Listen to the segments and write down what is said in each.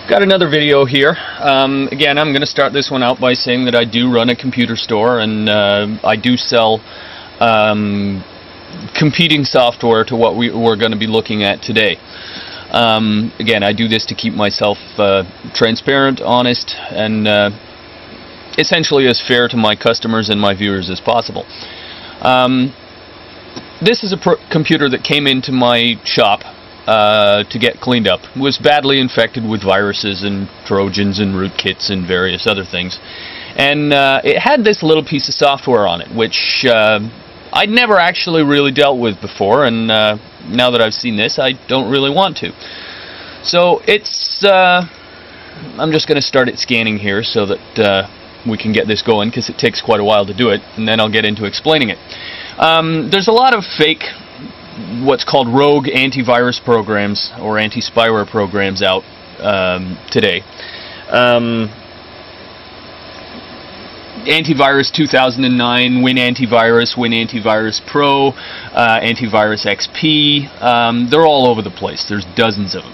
Got another video here. Again, I'm going to start this one out by saying that I do run a computer store, and I do sell competing software to what we're going to be looking at today. Again, I do this to keep myself transparent, honest, and essentially as fair to my customers and my viewers as possible. This is a computer that came into my shop to get cleaned up. It was badly infected with viruses and Trojans and rootkits and various other things. And it had this little piece of software on it, which I'd never actually really dealt with before, and now that I've seen this, I don't really want to. So it's, I'm just going to start it scanning here so that we can get this going, because it takes quite a while to do it, and then I'll get into explaining it. There's a lot of fake, what's called rogue antivirus programs or anti-spyware programs out today. Antivirus 2009, Win Antivirus, Win Antivirus Pro, Antivirus XP, they're all over the place. There's dozens of them.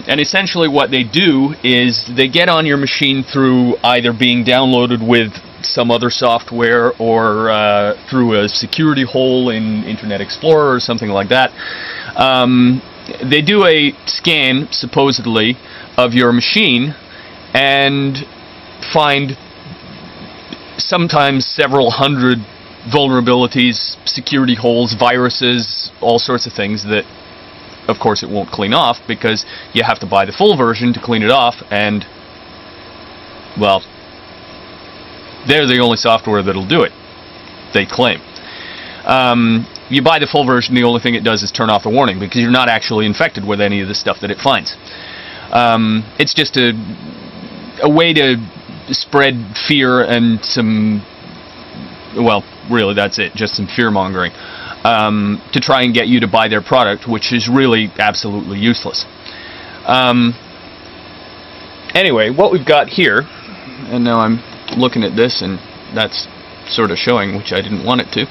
And essentially what they do is they get on your machine through either being downloaded with some other software or through a security hole in Internet Explorer or something like that. They do a scan, supposedly, of your machine and find sometimes several hundred vulnerabilities, security holes, viruses, all sorts of things that, of course, it won't clean off because you have to buy the full version to clean it off, and, well, they're the only software that'll do it, they claim. You buy the full version, the only thing it does is turn off the warning because you're not actually infected with any of the stuff that it finds. It's just a way to spread fear and some, well, really that's it, just some fear-mongering, to try and get you to buy their product, which is really absolutely useless. Anyway, what we've got here, and now I'm looking at this and that's sort of showing, which I didn't want it to.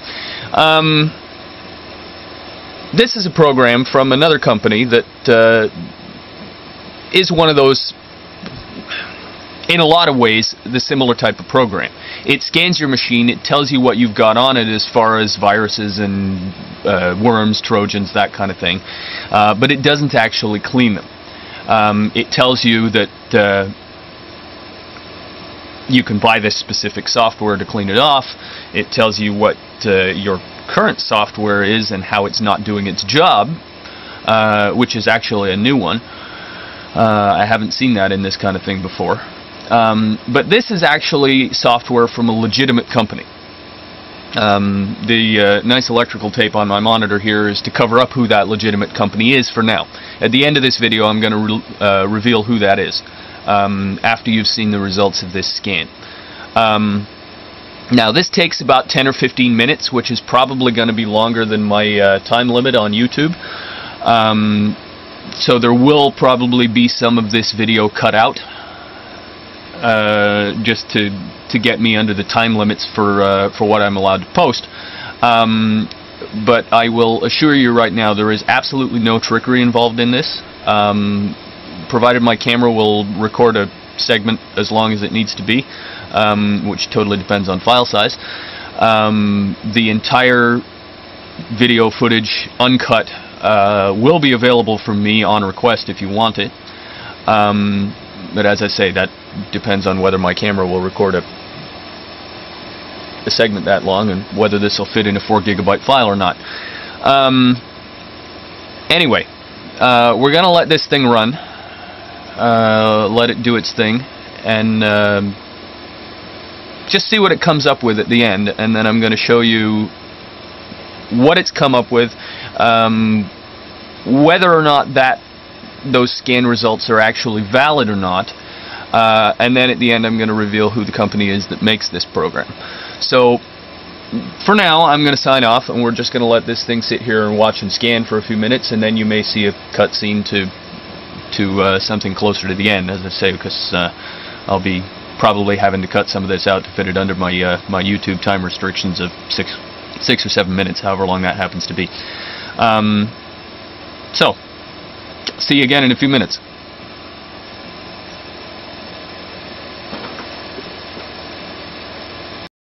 This is a program from another company that is one of those, in a lot of ways, the similar type of program. It scans your machine, it tells you what you've got on it as far as viruses and worms, Trojans, that kind of thing, but it doesn't actually clean them. It tells you that you can buy this specific software to clean it off. It tells you what your current software is and how it's not doing its job, which is actually a new one. I haven't seen that in this kind of thing before. But this is actually software from a legitimate company. The nice electrical tape on my monitor here is to cover up who that legitimate company is for now. At the end of this video, I'm going to reveal who that is, after you've seen the results of this scan. Now this takes about 10 or 15 minutes, which is probably going to be longer than my time limit on YouTube. So there will probably be some of this video cut out, just to get me under the time limits for what I'm allowed to post. But I will assure you right now there is absolutely no trickery involved in this. Provided my camera will record a segment as long as it needs to be, which totally depends on file size. The entire video footage, uncut, will be available from me on request if you want it. But as I say, that depends on whether my camera will record a segment that long and whether this will fit in a 4 GB file or not. Anyway, we're going to let this thing run, let it do its thing, and just see what it comes up with at the end, and then I'm going to show you what it's come up with, whether or not those scan results are actually valid or not, and then at the end I'm going to reveal who the company is that makes this program. So for now I'm going to sign off, and we're just going to let this thing sit here and watch and scan for a few minutes, and then you may see a cutscene to something closer to the end, as I say, because I'll be probably having to cut some of this out to fit it under my my YouTube time restrictions of 6 or 7 minutes, however long that happens to be. So see you again in a few minutes.